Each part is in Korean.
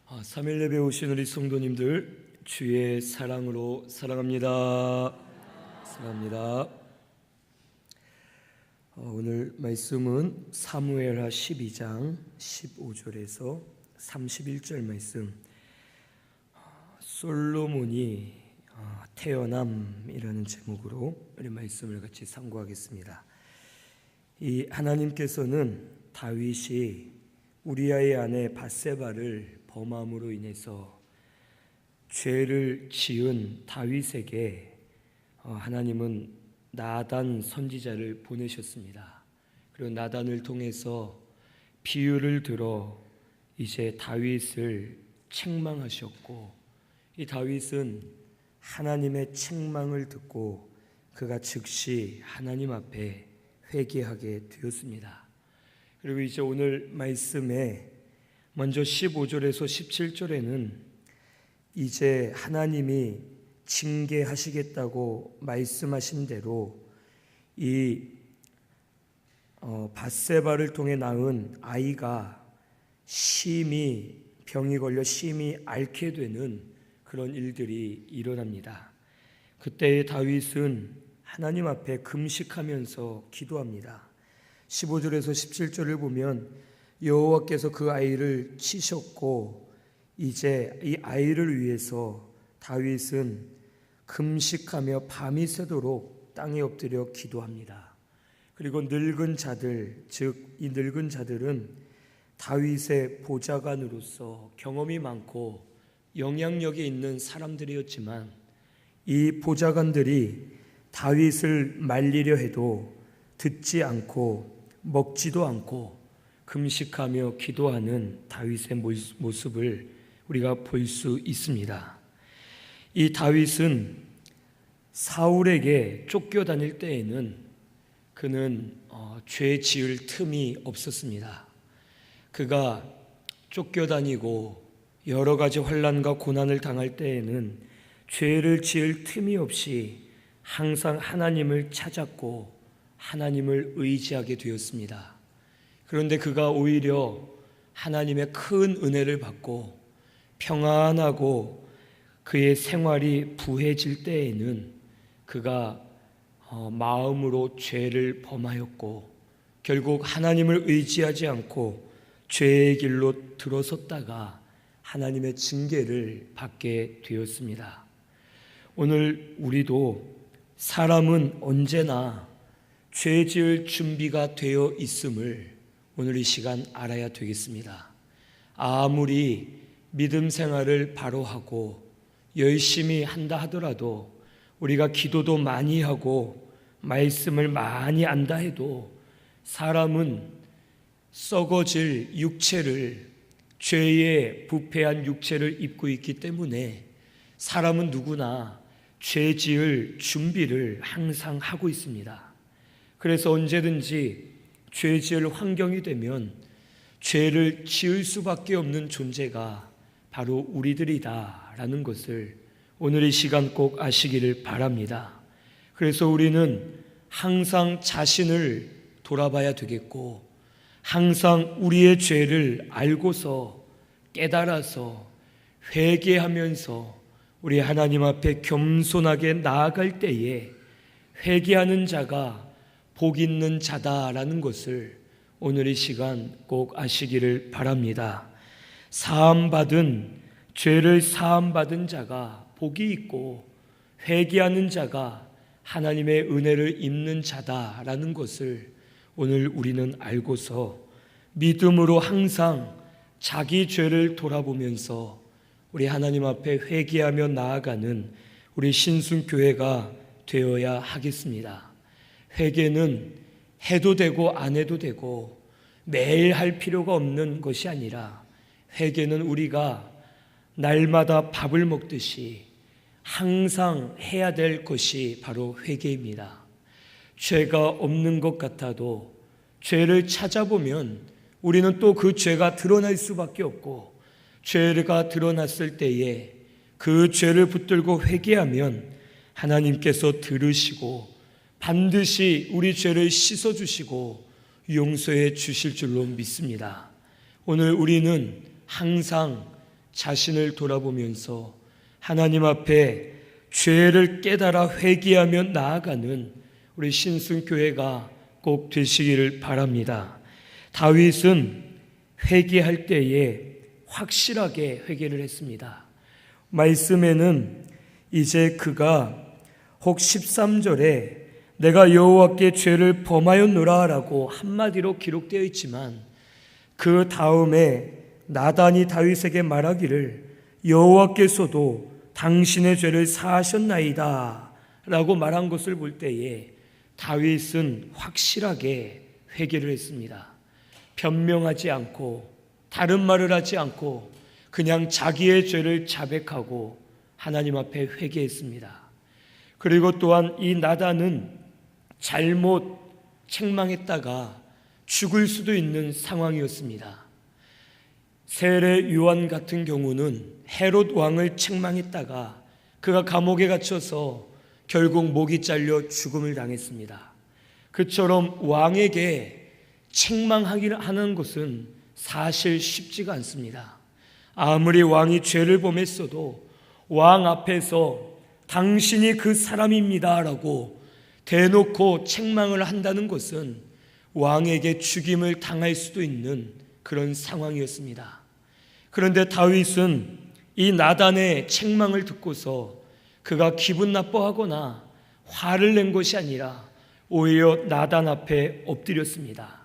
3일 예배 오신 우리 성도님들 주의 사랑으로 사랑합니다. 사랑합니다. 오늘 말씀은 사무엘하 12장 15절에서 31절 말씀, 솔로몬이 태어남이라는 제목으로 우리 말씀을 같이 상고하겠습니다. 이 하나님께서는 다윗이 우리아의 아내 밧세바를 범함으로 인해서 죄를 지은 다윗에게 하나님은 나단 선지자를 보내셨습니다. 그리고 나단을 통해서 비유를 들어 이제 다윗을 책망하셨고, 이 다윗은 하나님의 책망을 듣고 그가 즉시 하나님 앞에 회개하게 되었습니다. 그리고 이제 오늘 말씀에 먼저 15절에서 17절에는 이제 하나님이 징계하시겠다고 말씀하신 대로 이 밧세바를 통해 낳은 아이가 심히 병이 걸려 심히 앓게 되는 그런 일들이 일어납니다. 그때 다윗은 하나님 앞에 금식하면서 기도합니다. 15절에서 17절을 보면 여호와께서 그 아이를 치셨고 이제 이 아이를 위해서 다윗은 금식하며 밤이 새도록 땅에 엎드려 기도합니다. 그리고 늙은 자들, 즉 이 늙은 자들은 다윗의 보좌관으로서 경험이 많고 영향력이 있는 사람들이었지만, 이 보좌관들이 다윗을 말리려 해도 듣지 않고 먹지도 않고 금식하며 기도하는 다윗의 모습을 우리가 볼 수 있습니다. 이 다윗은 사울에게 쫓겨다닐 때에는 그는 죄 지을 틈이 없었습니다. 그가 쫓겨다니고 여러 가지 환난과 고난을 당할 때에는 죄를 지을 틈이 없이 항상 하나님을 찾았고 하나님을 의지하게 되었습니다. 그런데 그가 오히려 하나님의 큰 은혜를 받고 평안하고 그의 생활이 부해질 때에는 그가 마음으로 죄를 범하였고 결국 하나님을 의지하지 않고 죄의 길로 들어섰다가 하나님의 징계를 받게 되었습니다. 오늘 우리도 사람은 언제나 죄 지을 준비가 되어 있음을 오늘 이 시간 알아야 되겠습니다. 아무리 믿음 생활을 바로 하고 열심히 한다 하더라도, 우리가 기도도 많이 하고 말씀을 많이 안다 해도 사람은 썩어질 육체를, 죄의 부패한 육체를 입고 있기 때문에 사람은 누구나 죄 지을 준비를 항상 하고 있습니다. 그래서 언제든지 죄 지을 환경이 되면 죄를 지을 수밖에 없는 존재가 바로 우리들이다라는 것을 오늘 이 시간 꼭 아시기를 바랍니다. 그래서 우리는 항상 자신을 돌아봐야 되겠고, 항상 우리의 죄를 알고서 깨달아서 회개하면서 우리 하나님 앞에 겸손하게 나아갈 때에 회개하는 자가 복 있는 자다라는 것을 오늘 이 시간 꼭 아시기를 바랍니다. 죄를 사함받은 자가 복이 있고 회개하는 자가 하나님의 은혜를 입는 자다라는 것을 오늘 우리는 알고서 믿음으로 항상 자기 죄를 돌아보면서 우리 하나님 앞에 회개하며 나아가는 우리 신순교회가 되어야 하겠습니다. 회개는 해도 되고 안 해도 되고 매일 할 필요가 없는 것이 아니라, 회개는 우리가 날마다 밥을 먹듯이 항상 해야 될 것이 바로 회개입니다. 죄가 없는 것 같아도 죄를 찾아보면 우리는 또 그 죄가 드러날 수밖에 없고, 죄가 드러났을 때에 그 죄를 붙들고 회개하면 하나님께서 들으시고 반드시 우리 죄를 씻어주시고 용서해 주실 줄로 믿습니다. 오늘 우리는 항상 자신을 돌아보면서 하나님 앞에 죄를 깨달아 회개하며 나아가는 우리 신순교회가 꼭 되시기를 바랍니다. 다윗은 회개할 때에 확실하게 회개를 했습니다. 말씀에는 이제 그가 혹 13절에 내가 여호와께 죄를 범하였노라 라고 한마디로 기록되어 있지만 그 다음에 나단이 다윗에게 말하기를 여호와께서도 당신의 죄를 사하셨나이다 라고 말한 것을 볼 때에 다윗은 확실하게 회개를 했습니다. 변명하지 않고 다른 말을 하지 않고 그냥 자기의 죄를 자백하고 하나님 앞에 회개했습니다. 그리고 또한 이 나단은 잘못 책망했다가 죽을 수도 있는 상황이었습니다. 세례 요한 같은 경우는 헤롯 왕을 책망했다가 그가 감옥에 갇혀서 결국 목이 잘려 죽음을 당했습니다. 그처럼 왕에게 책망하는 것은 사실 쉽지가 않습니다. 아무리 왕이 죄를 범했어도 왕 앞에서 당신이 그 사람입니다 라고 대놓고 책망을 한다는 것은 왕에게 죽임을 당할 수도 있는 그런 상황이었습니다. 그런데 다윗은 이 나단의 책망을 듣고서 그가 기분 나빠하거나 화를 낸 것이 아니라 오히려 나단 앞에 엎드렸습니다.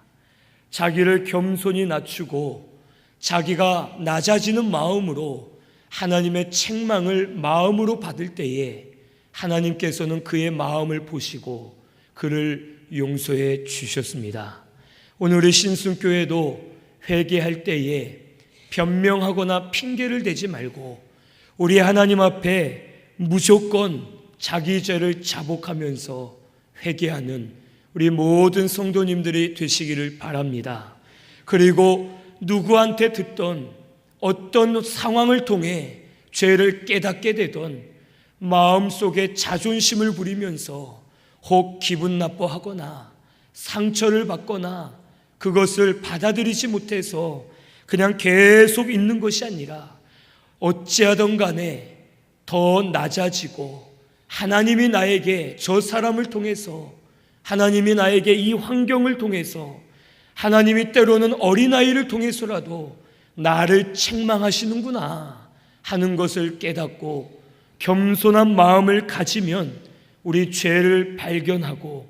자기를 겸손히 낮추고 자기가 낮아지는 마음으로 하나님의 책망을 마음으로 받을 때에 하나님께서는 그의 마음을 보시고 그를 용서해 주셨습니다. 오늘 우리 신순교회도 회개할 때에 변명하거나 핑계를 대지 말고 우리 하나님 앞에 무조건 자기 죄를 자복하면서 회개하는 우리 모든 성도님들이 되시기를 바랍니다. 그리고 누구한테 듣던 어떤 상황을 통해 죄를 깨닫게 되던 마음속에 자존심을 부리면서 혹 기분 나빠하거나 상처를 받거나 그것을 받아들이지 못해서 그냥 계속 있는 것이 아니라 어찌하든 간에 더 낮아지고 하나님이 나에게 저 사람을 통해서 하나님이 나에게 이 환경을 통해서 하나님이 때로는 어린아이를 통해서라도 나를 책망하시는구나 하는 것을 깨닫고 겸손한 마음을 가지면 우리 죄를 발견하고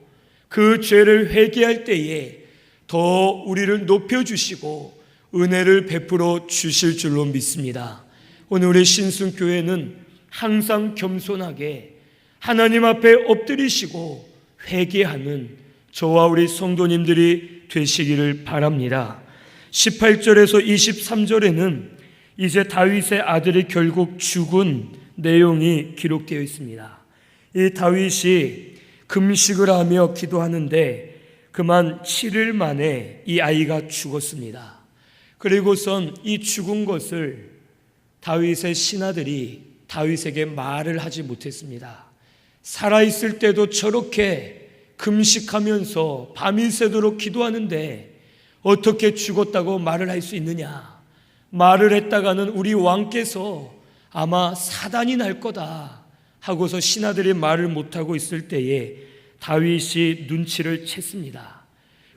그 죄를 회개할 때에 더 우리를 높여주시고 은혜를 베풀어 주실 줄로 믿습니다. 오늘 우리 신순교회는 항상 겸손하게 하나님 앞에 엎드리시고 회개하는 저와 우리 성도님들이 되시기를 바랍니다. 18절에서 23절에는 이제 다윗의 아들이 결국 죽은 내용이 기록되어 있습니다. 이 다윗이 금식을 하며 기도하는데 그만 7일 만에 이 아이가 죽었습니다. 그리고선 이 죽은 것을 다윗의 신하들이 다윗에게 말을 하지 못했습니다. 살아있을 때도 저렇게 금식하면서 밤이 새도록 기도하는데 어떻게 죽었다고 말을 할 수 있느냐? 말을 했다가는 우리 왕께서 아마 사단이 날 거다 하고서 신하들이 말을 못하고 있을 때에 다윗이 눈치를 챘습니다.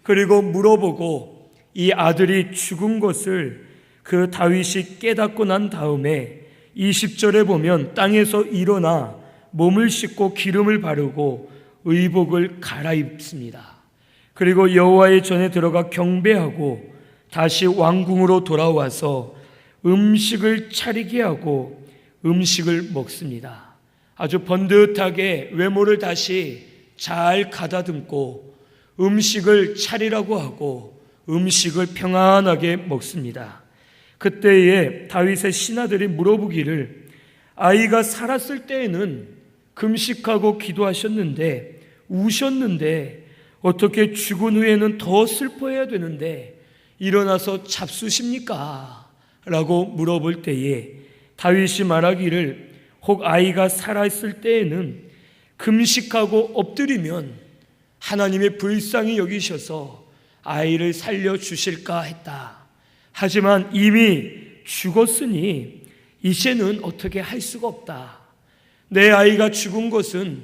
그리고 물어보고 이 아들이 죽은 것을 그 다윗이 깨닫고 난 다음에 20절에 보면 땅에서 일어나 몸을 씻고 기름을 바르고 의복을 갈아입습니다. 그리고 여호와의 전에 들어가 경배하고 다시 왕궁으로 돌아와서 음식을 차리게 하고 음식을 먹습니다. 아주 번듯하게 외모를 다시 잘 가다듬고 음식을 차리라고 하고 음식을 평안하게 먹습니다. 그때에 다윗의 신하들이 물어보기를 아이가 살았을 때에는 금식하고 기도하셨는데 우셨는데 어떻게 죽은 후에는 더 슬퍼해야 되는데 일어나서 잡수십니까? 라고 물어볼 때에 다윗이 말하기를 혹 아이가 살아있을 때에는 금식하고 엎드리면 하나님의 불쌍히 여기셔서 아이를 살려주실까 했다. 하지만 이미 죽었으니 이제는 어떻게 할 수가 없다. 내 아이가 죽은 것은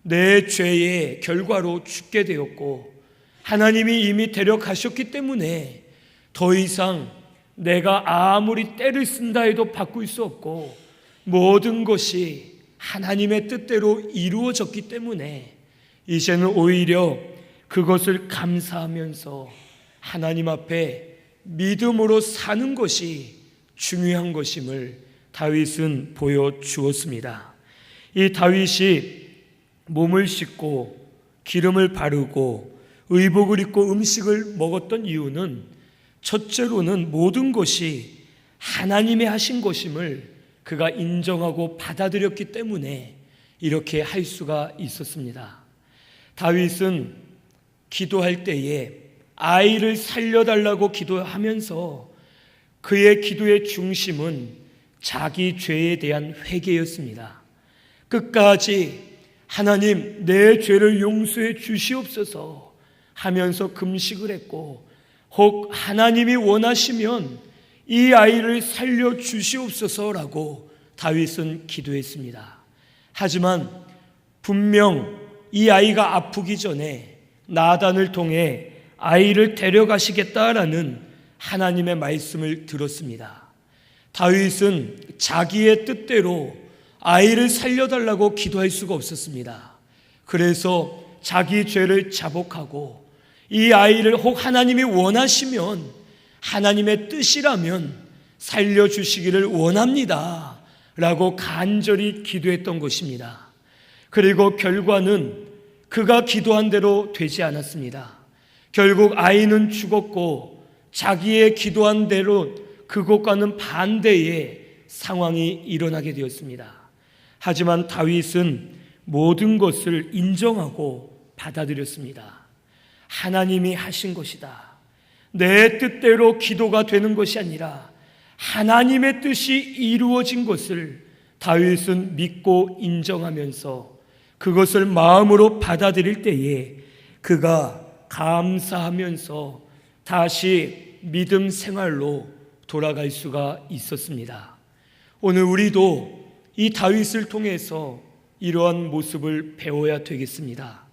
내 죄의 결과로 죽게 되었고 하나님이 이미 데려가셨기 때문에 더 이상 내가 아무리 때를 쓴다 해도 바꿀 수 없고 모든 것이 하나님의 뜻대로 이루어졌기 때문에 이제는 오히려 그것을 감사하면서 하나님 앞에 믿음으로 사는 것이 중요한 것임을 다윗은 보여주었습니다. 이 다윗이 몸을 씻고 기름을 바르고 의복을 입고 음식을 먹었던 이유는 첫째로는 모든 것이 하나님의 하신 것임을 그가 인정하고 받아들였기 때문에 이렇게 할 수가 있었습니다. 다윗은 기도할 때에 아이를 살려달라고 기도하면서 그의 기도의 중심은 자기 죄에 대한 회개였습니다. 끝까지 하나님 내 죄를 용서해 주시옵소서 하면서 금식을 했고 혹 하나님이 원하시면 이 아이를 살려 주시옵소서라고 다윗은 기도했습니다. 하지만 분명 이 아이가 아프기 전에 나단을 통해 아이를 데려가시겠다라는 하나님의 말씀을 들었습니다. 다윗은 자기의 뜻대로 아이를 살려달라고 기도할 수가 없었습니다. 그래서 자기 죄를 자복하고 이 아이를 혹 하나님이 원하시면 하나님의 뜻이라면 살려주시기를 원합니다 라고 간절히 기도했던 것입니다. 그리고 결과는 그가 기도한 대로 되지 않았습니다. 결국 아이는 죽었고 자기의 기도한 대로 그것과는 반대의 상황이 일어나게 되었습니다. 하지만 다윗은 모든 것을 인정하고 받아들였습니다. 하나님이 하신 것이다. 내 뜻대로 기도가 되는 것이 아니라 하나님의 뜻이 이루어진 것을 다윗은 믿고 인정하면서 그것을 마음으로 받아들일 때에 그가 감사하면서 다시 믿음 생활로 돌아갈 수가 있었습니다. 오늘 우리도 이 다윗을 통해서 이러한 모습을 배워야 되겠습니다.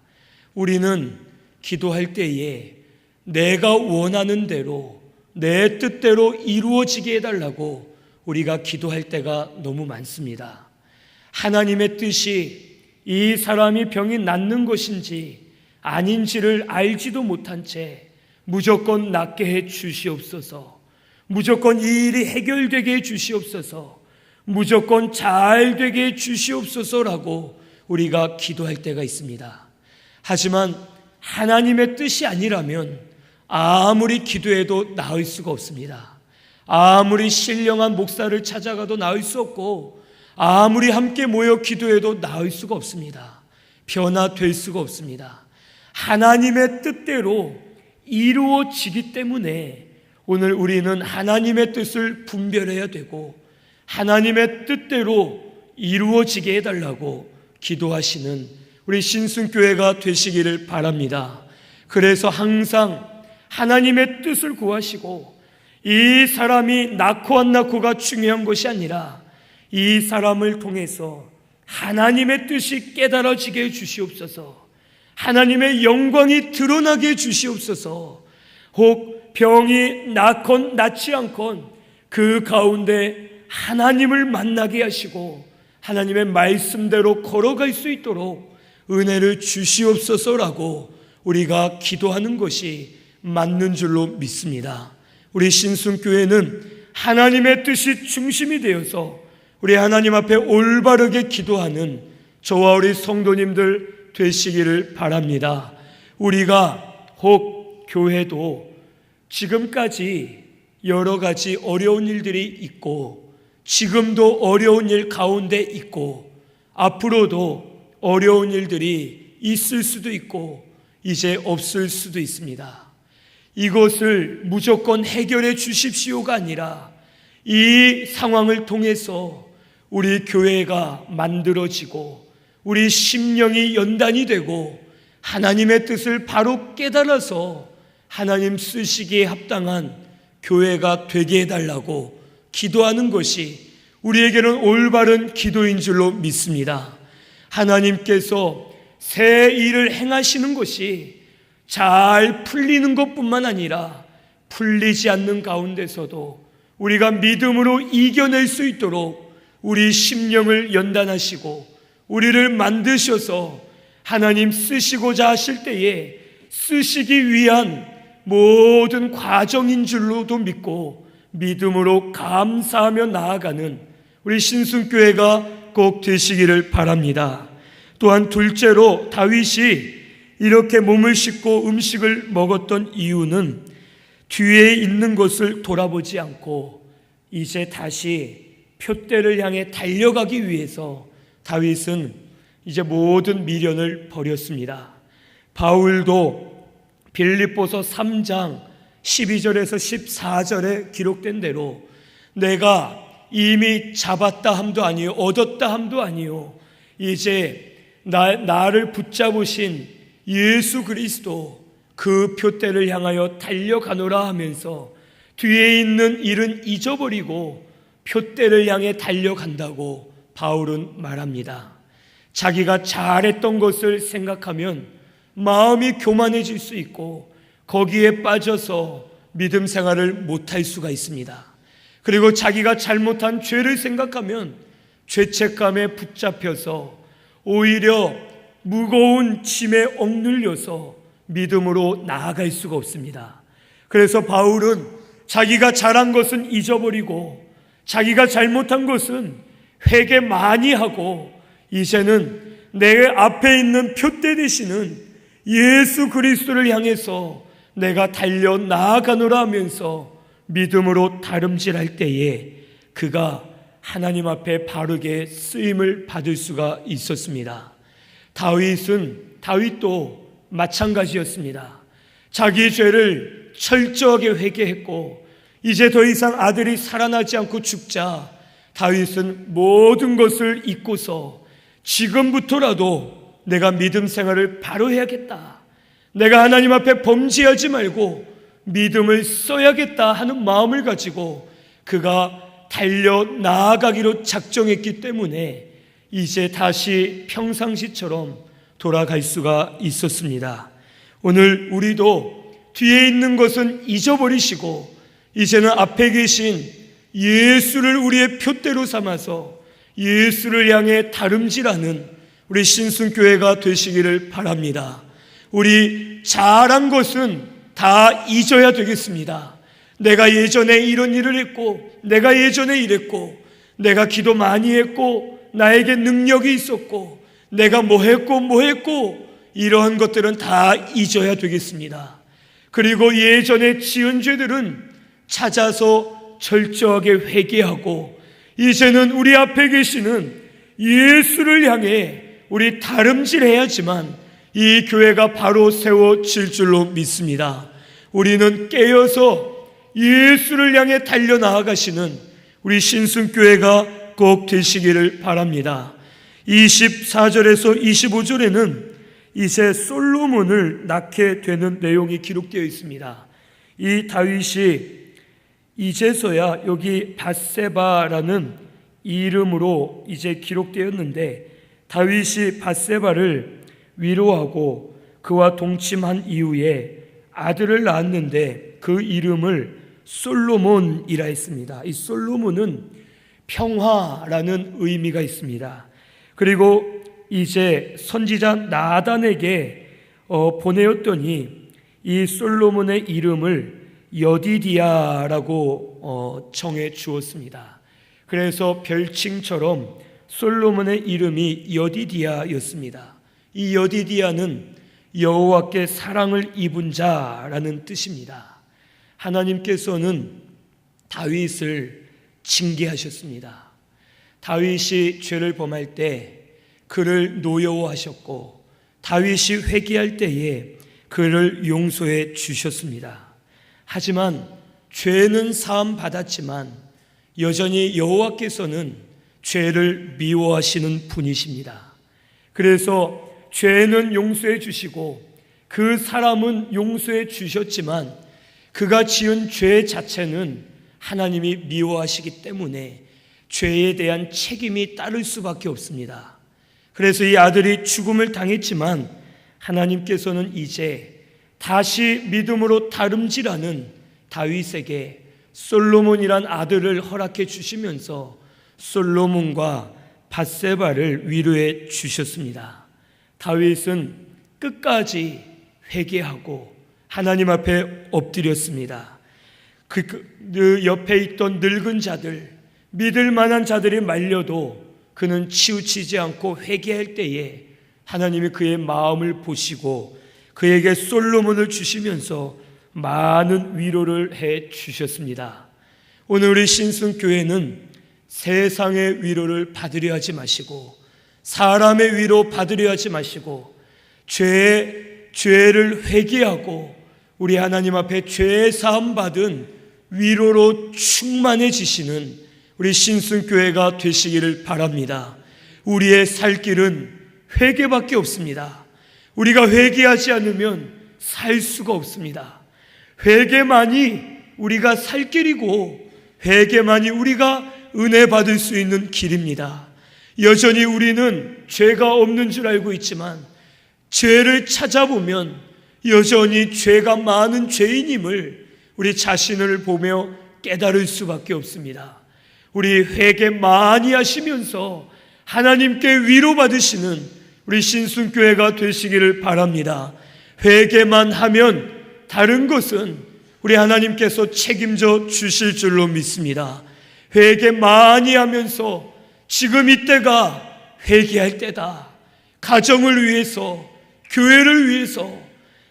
우리는 기도할 때에 내가 원하는 대로 내 뜻대로 이루어지게 해달라고 우리가 기도할 때가 너무 많습니다. 하나님의 뜻이 이 사람이 병이 낫는 것인지 아닌지를 알지도 못한 채 무조건 낫게 해 주시옵소서, 무조건 이 일이 해결되게 해 주시옵소서, 무조건 잘 되게 해 주시옵소서라고 우리가 기도할 때가 있습니다. 하지만 하나님의 뜻이 아니라면 아무리 기도해도 나을 수가 없습니다. 아무리 신령한 목사를 찾아가도 나을 수 없고 아무리 함께 모여 기도해도 나을 수가 없습니다. 변화될 수가 없습니다. 하나님의 뜻대로 이루어지기 때문에 오늘 우리는 하나님의 뜻을 분별해야 되고 하나님의 뜻대로 이루어지게 해달라고 기도하시는 우리 신순교회가 되시기를 바랍니다. 그래서 항상 하나님의 뜻을 구하시고 이 사람이 낳고 안 낳고가 중요한 것이 아니라 이 사람을 통해서 하나님의 뜻이 깨달아지게 해 주시옵소서, 하나님의 영광이 드러나게 해 주시옵소서, 혹 병이 낫건 낫지 않건 그 가운데 하나님을 만나게 하시고 하나님의 말씀대로 걸어갈 수 있도록 은혜를 주시옵소서라고 우리가 기도하는 것이 맞는 줄로 믿습니다. 우리 신순교회는 하나님의 뜻이 중심이 되어서 우리 하나님 앞에 올바르게 기도하는 저와 우리 성도님들 되시기를 바랍니다. 우리가 혹 교회도 지금까지 여러 가지 어려운 일들이 있고 지금도 어려운 일 가운데 있고 앞으로도 어려운 일들이 있을 수도 있고 이제 없을 수도 있습니다. 이것을 무조건 해결해 주십시오가 아니라 이 상황을 통해서 우리 교회가 만들어지고 우리 심령이 연단이 되고 하나님의 뜻을 바로 깨달아서 하나님 쓰시기에 합당한 교회가 되게 해달라고 기도하는 것이 우리에게는 올바른 기도인 줄로 믿습니다. 하나님께서 새 일을 행하시는 것이 잘 풀리는 것뿐만 아니라 풀리지 않는 가운데서도 우리가 믿음으로 이겨낼 수 있도록 우리 심령을 연단하시고 우리를 만드셔서 하나님 쓰시고자 하실 때에 쓰시기 위한 모든 과정인 줄로도 믿고 믿음으로 감사하며 나아가는 우리 신순교회가 꼭 되시기를 바랍니다. 또한 둘째로 다윗이 이렇게 몸을 씻고 음식을 먹었던 이유는 뒤에 있는 것을 돌아보지 않고 이제 다시 표대를 향해 달려가기 위해서 다윗은 이제 모든 미련을 버렸습니다. 바울도 빌립보서 3장 12절에서 14절에 기록된 대로 내가 이미 잡았다 함도 아니요 얻었다 함도 아니요 이제 나를 붙잡으신 예수 그리스도 그 표대를 향하여 달려가노라 하면서 뒤에 있는 일은 잊어버리고 표대를 향해 달려간다고 바울은 말합니다. 자기가 잘했던 것을 생각하면 마음이 교만해질 수 있고 거기에 빠져서 믿음 생활을 못할 수가 있습니다. 그리고 자기가 잘못한 죄를 생각하면 죄책감에 붙잡혀서 오히려 무거운 짐에 억눌려서 믿음으로 나아갈 수가 없습니다. 그래서 바울은 자기가 잘한 것은 잊어버리고 자기가 잘못한 것은 회개 많이 하고 이제는 내 앞에 있는 표대 되시는 예수 그리스도를 향해서 내가 달려 나아가노라 하면서 믿음으로 다름질할 때에 그가 하나님 앞에 바르게 쓰임을 받을 수가 있었습니다. 다윗도 마찬가지였습니다. 자기 죄를 철저하게 회개했고 이제 더 이상 아들이 살아나지 않고 죽자 다윗은 모든 것을 잊고서 지금부터라도 내가 믿음 생활을 바로 해야겠다, 내가 하나님 앞에 범죄하지 말고 믿음을 써야겠다 하는 마음을 가지고 그가 달려 나아가기로 작정했기 때문에 이제 다시 평상시처럼 돌아갈 수가 있었습니다. 오늘 우리도 뒤에 있는 것은 잊어버리시고 이제는 앞에 계신 예수를 우리의 표대로 삼아서 예수를 향해 다름질하는 우리 신순교회가 되시기를 바랍니다. 우리 잘한 것은 다 잊어야 되겠습니다. 내가 예전에 이런 일을 했고 내가 예전에 이랬고 내가 기도 많이 했고 나에게 능력이 있었고 내가 뭐 했고 이러한 것들은 다 잊어야 되겠습니다. 그리고 예전에 지은 죄들은 찾아서 철저하게 회개하고 이제는 우리 앞에 계시는 예수를 향해 우리 다름질해야지만 이 교회가 바로 세워질 줄로 믿습니다. 우리는 깨어서 예수를 향해 달려나아가시는 우리 신순교회가 꼭 되시기를 바랍니다. 24절에서 25절에는 이제 솔로몬을 낳게 되는 내용이 기록되어 있습니다. 이 다윗이 이제서야 여기 밧세바라는 이름으로 이제 기록되었는데 다윗이 밧세바를 위로하고 그와 동침한 이후에 아들을 낳았는데 그 이름을 솔로몬이라 했습니다. 이 솔로몬은 평화라는 의미가 있습니다. 그리고 이제 선지자 나단에게 보내었더니 이 솔로몬의 이름을 여디디야라고 정해 주었습니다. 그래서 별칭처럼 솔로몬의 이름이 여디디야였습니다. 이 여디디야는 여호와께 사랑을 입은 자라는 뜻입니다. 하나님께서는 다윗을 징계하셨습니다. 다윗이 죄를 범할 때 그를 노여워하셨고 다윗이 회개할 때에 그를 용서해 주셨습니다. 하지만 죄는 사함 받았지만 여전히 여호와께서는 죄를 미워하시는 분이십니다. 그래서 죄는 용서해 주시고 그 사람은 용서해 주셨지만 그가 지은 죄 자체는 하나님이 미워하시기 때문에 죄에 대한 책임이 따를 수밖에 없습니다. 그래서 이 아들이 죽음을 당했지만 하나님께서는 이제 다시 믿음으로 다름질하는 다윗에게 솔로몬이란 아들을 허락해 주시면서 솔로몬과 밧세바를 위로해 주셨습니다. 다윗은 끝까지 회개하고 하나님 앞에 엎드렸습니다. 그 옆에 있던 늙은 자들, 믿을 만한 자들이 말려도 그는 치우치지 않고 회개할 때에 하나님이 그의 마음을 보시고 그에게 솔로몬을 주시면서 많은 위로를 해 주셨습니다. 오늘 우리 신승교회는 세상의 위로를 받으려 하지 마시고 사람의 위로 받으려 하지 마시고 죄를 회개하고 우리 하나님 앞에 죄 사함 받은 위로로 충만해지시는 우리 신승교회가 되시기를 바랍니다. 우리의 살 길은 회개밖에 없습니다. 우리가 회개하지 않으면 살 수가 없습니다. 회개만이 우리가 살 길이고 회개만이 우리가 은혜 받을 수 있는 길입니다. 여전히 우리는 죄가 없는 줄 알고 있지만 죄를 찾아보면 여전히 죄가 많은 죄인임을 우리 자신을 보며 깨달을 수밖에 없습니다. 우리 회개 많이 하시면서 하나님께 위로받으시는 우리 신순교회가 되시기를 바랍니다. 회개만 하면 다른 것은 우리 하나님께서 책임져 주실 줄로 믿습니다. 회개 많이 하면서 지금 이때가 회개할 때다. 가정을 위해서, 교회를 위해서,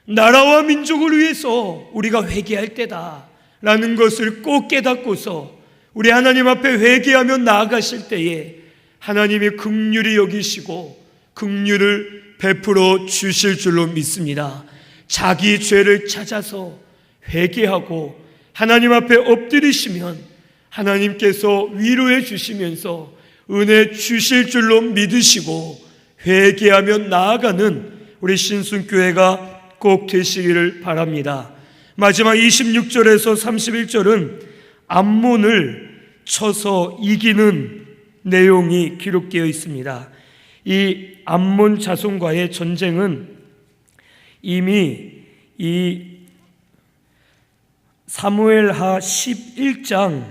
나라와 민족을 위해서 우리가 회개할 때다 라는 것을 꼭 깨닫고서 우리 하나님 앞에 회개하며 나아가실 때에 하나님이 긍휼히 여기시고 긍휼을 베풀어 주실 줄로 믿습니다. 자기 죄를 찾아서 회개하고 하나님 앞에 엎드리시면 하나님께서 위로해 주시면서 은혜 주실 줄로 믿으시고 회개하며 나아가는 우리 신순교회가 꼭 되시기를 바랍니다. 마지막 26절에서 31절은 암몬을 쳐서 이기는 내용이 기록되어 있습니다. 이 암몬 자손과의 전쟁은 이미 이 사무엘하 11장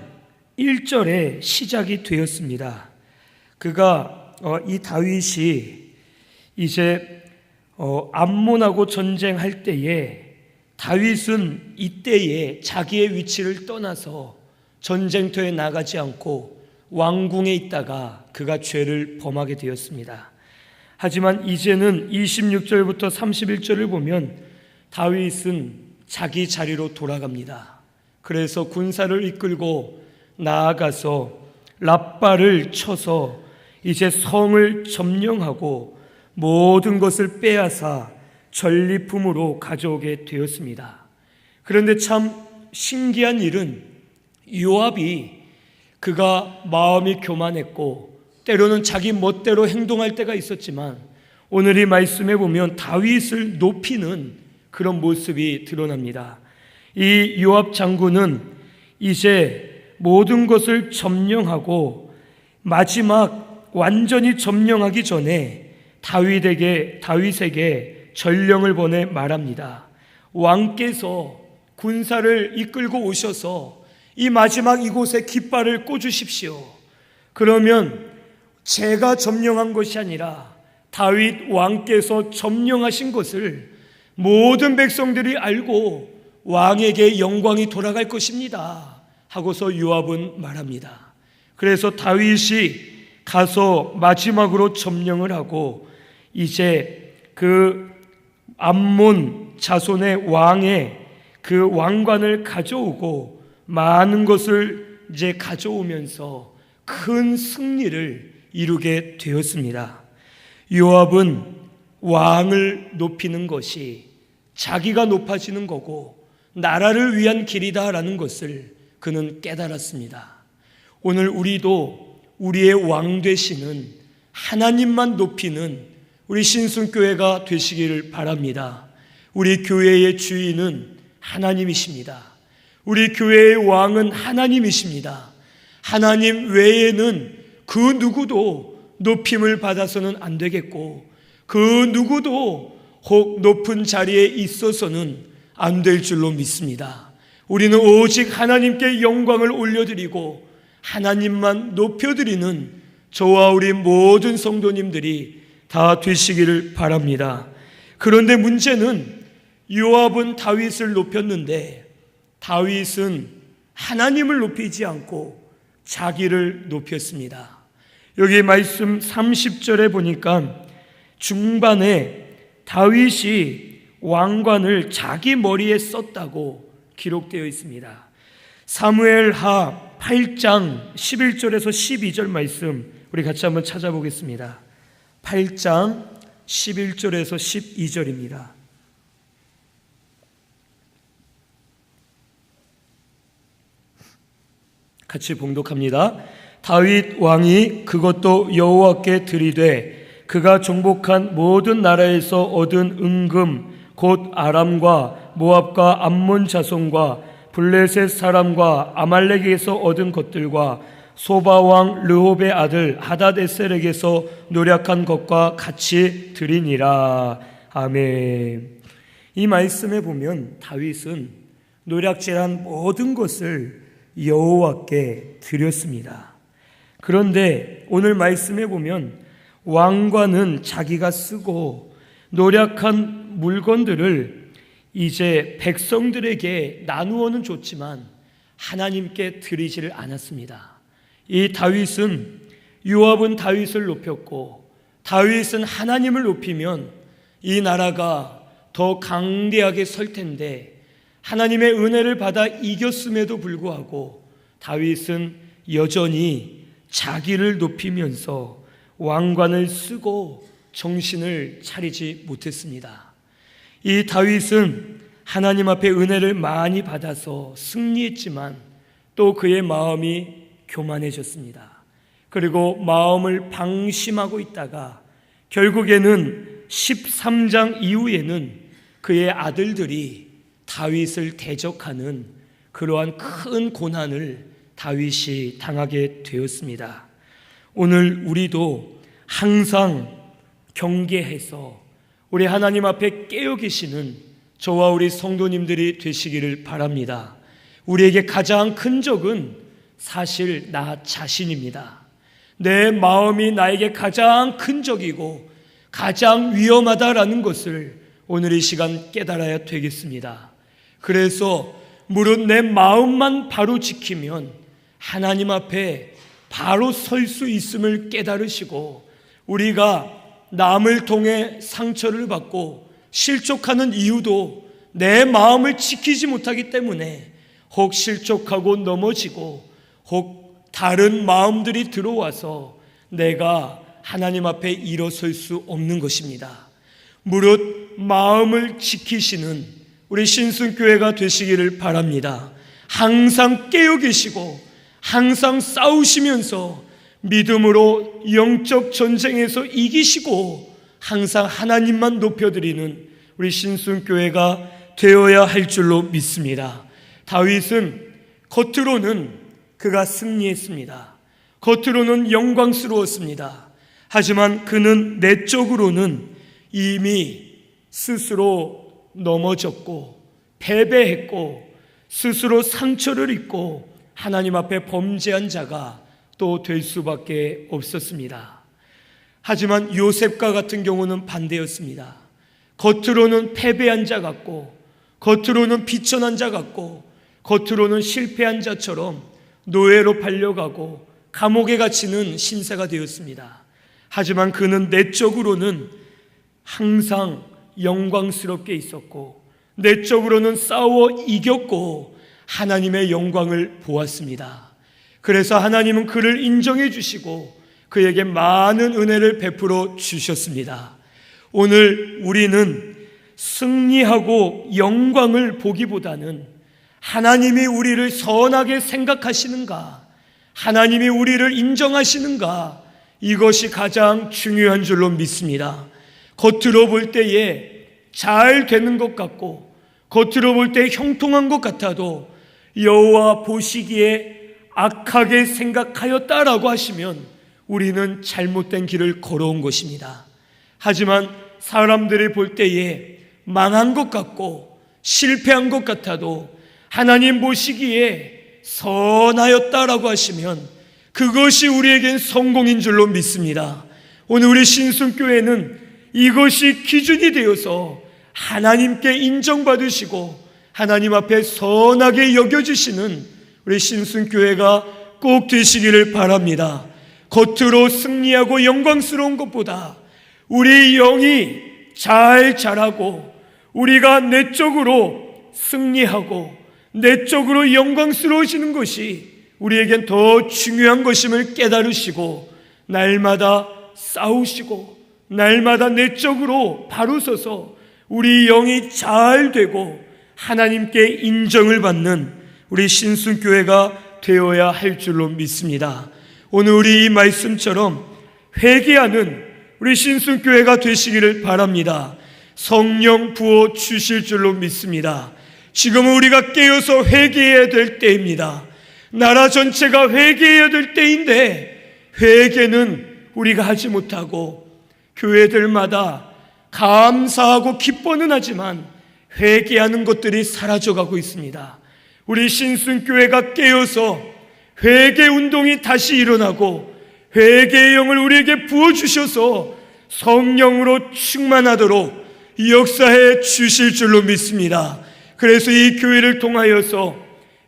1절에 시작이 되었습니다. 이 다윗이 이제 암몬하고 전쟁할 때에 다윗은 이때에 자기의 위치를 떠나서 전쟁터에 나가지 않고 왕궁에 있다가 그가 죄를 범하게 되었습니다. 하지만 이제는 26절부터 31절을 보면 다윗은 자기 자리로 돌아갑니다. 그래서 군사를 이끌고 나아가서 랍바를 쳐서 이제 성을 점령하고 모든 것을 빼앗아 전리품으로 가져오게 되었습니다. 그런데 참 신기한 일은 요압이 그가 마음이 교만했고 때로는 자기 멋대로 행동할 때가 있었지만 오늘 이 말씀에 보면 다윗을 높이는 그런 모습이 드러납니다. 이 요압 장군은 이제 모든 것을 점령하고 마지막 완전히 점령하기 전에 다윗에게 전령을 보내 말합니다. 왕께서 군사를 이끌고 오셔서 이 마지막 이곳에 깃발을 꽂으십시오. 그러면 제가 점령한 것이 아니라 다윗 왕께서 점령하신 것을 모든 백성들이 알고 왕에게 영광이 돌아갈 것입니다 하고서 요압은 말합니다. 그래서 다윗이 가서 마지막으로 점령을 하고 이제 그 암몬 자손의 왕의 그 왕관을 가져오고 많은 것을 이제 가져오면서 큰 승리를 이루게 되었습니다. 요압은 왕을 높이는 것이 자기가 높아지는 거고 나라를 위한 길이다라는 것을 그는 깨달았습니다. 오늘 우리도 우리의 왕 되시는 하나님만 높이는 우리 신순교회가 되시기를 바랍니다. 우리 교회의 주인은 하나님이십니다. 우리 교회의 왕은 하나님이십니다. 하나님 외에는 그 누구도 높임을 받아서는 안 되겠고, 그 누구도 혹 높은 자리에 있어서는 안 될 줄로 믿습니다. 우리는 오직 하나님께 영광을 올려드리고 하나님만 높여드리는 저와 우리 모든 성도님들이 다 되시기를 바랍니다. 그런데 문제는 요압은 다윗을 높였는데 다윗은 하나님을 높이지 않고 자기를 높였습니다. 여기 말씀 30절에 보니까 중반에 다윗이 왕관을 자기 머리에 썼다고 기록되어 있습니다. 사무엘하 8장 11절에서 12절 말씀 우리 같이 한번 찾아보겠습니다. 8장 11절에서 12절입니다. 같이 봉독합니다. 다윗 왕이 그것도 여호와께 드리되 그가 정복한 모든 나라에서 얻은 은금 곧 아람과 모압과 암몬 자손과 블레셋 사람과 아말렉에서 얻은 것들과 소바왕 르홉의 아들 하닷에셀에게서 노력한 것과 같이 드리니라. 아멘. 이 말씀에 보면 다윗은 노략질한 모든 것을 여호와께 드렸습니다. 그런데 오늘 말씀에 보면 왕관은 자기가 쓰고 노략한 물건들을 이제 백성들에게 나누어는 줬지만 하나님께 드리지를 않았습니다. 이 다윗은 요압은 다윗을 높였고 다윗은 하나님을 높이면 이 나라가 더 강대하게 설 텐데 하나님의 은혜를 받아 이겼음에도 불구하고 다윗은 여전히 자기를 높이면서 왕관을 쓰고 정신을 차리지 못했습니다. 이 다윗은 하나님 앞에 은혜를 많이 받아서 승리했지만 또 그의 마음이 교만해졌습니다. 그리고 마음을 방심하고 있다가 결국에는 13장 이후에는 그의 아들들이 다윗을 대적하는 그러한 큰 고난을 다윗이 당하게 되었습니다. 오늘 우리도 항상 경계해서 우리 하나님 앞에 깨어 계시는 저와 우리 성도님들이 되시기를 바랍니다. 우리에게 가장 큰 적은 사실 나 자신입니다. 내 마음이 나에게 가장 큰 적이고 가장 위험하다라는 것을 오늘 이 시간 깨달아야 되겠습니다. 그래서 무릇 내 마음만 바로 지키면 하나님 앞에 바로 설 수 있음을 깨달으시고 우리가 남을 통해 상처를 받고 실족하는 이유도 내 마음을 지키지 못하기 때문에 혹 실족하고 넘어지고 혹 다른 마음들이 들어와서 내가 하나님 앞에 일어설 수 없는 것입니다. 무릇 마음을 지키시는 우리 신순교회가 되시기를 바랍니다. 항상 깨어 계시고 항상 싸우시면서 믿음으로 영적 전쟁에서 이기시고 항상 하나님만 높여드리는 우리 신순교회가 되어야 할 줄로 믿습니다. 다윗은 겉으로는 그가 승리했습니다. 겉으로는 영광스러웠습니다. 하지만 그는 내적으로는 이미 스스로 넘어졌고 패배했고 스스로 상처를 입고 하나님 앞에 범죄한 자가 또 될 수밖에 없었습니다. 하지만 요셉과 같은 경우는 반대였습니다. 겉으로는 패배한 자 같고 겉으로는 비천한 자 같고 겉으로는 실패한 자처럼 노예로 팔려가고 감옥에 갇히는 신세가 되었습니다. 하지만 그는 내적으로는 항상 영광스럽게 있었고 내적으로는 싸워 이겼고 하나님의 영광을 보았습니다. 그래서 하나님은 그를 인정해 주시고 그에게 많은 은혜를 베풀어 주셨습니다. 오늘 우리는 승리하고 영광을 보기보다는 하나님이 우리를 선하게 생각하시는가, 하나님이 우리를 인정하시는가, 이것이 가장 중요한 줄로 믿습니다. 겉으로 볼 때에 잘 되는 것 같고 겉으로 볼 때 형통한 것 같아도 여호와 보시기에 악하게 생각하였다라고 하시면 우리는 잘못된 길을 걸어온 것입니다. 하지만 사람들이 볼 때에 망한 것 같고 실패한 것 같아도 하나님 보시기에 선하였다라고 하시면 그것이 우리에겐 성공인 줄로 믿습니다. 오늘 우리 신순교회는 이것이 기준이 되어서 하나님께 인정받으시고 하나님 앞에 선하게 여겨주시는 우리 신순교회가 꼭 되시기를 바랍니다. 겉으로 승리하고 영광스러운 것보다 우리 영이 잘 자라고 우리가 내적으로 승리하고 내적으로 영광스러워지는 것이 우리에겐 더 중요한 것임을 깨달으시고 날마다 싸우시고 날마다 내적으로 바로 서서 우리 영이 잘 되고 하나님께 인정을 받는 우리 신순교회가 되어야 할 줄로 믿습니다. 오늘 우리 이 말씀처럼 회개하는 우리 신순교회가 되시기를 바랍니다. 성령 부어 주실 줄로 믿습니다. 지금은 우리가 깨어서 회개해야 될 때입니다. 나라 전체가 회개해야 될 때인데 회개는 우리가 하지 못하고 교회들마다 감사하고 기뻐는 하지만 회개하는 것들이 사라져가고 있습니다. 우리 신순교회가 깨어서 회개 운동이 다시 일어나고 회개의 영을 우리에게 부어주셔서 성령으로 충만하도록 역사해 주실 줄로 믿습니다. 그래서 이 교회를 통하여서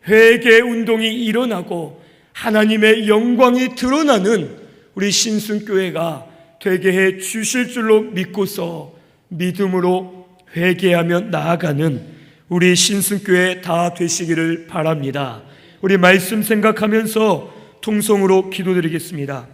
회개 운동이 일어나고 하나님의 영광이 드러나는 우리 신순교회가 되게 해 주실 줄로 믿고서 믿음으로 회개하며 나아가는 우리 신순교회 다 되시기를 바랍니다. 우리 말씀 생각하면서 통성으로 기도드리겠습니다.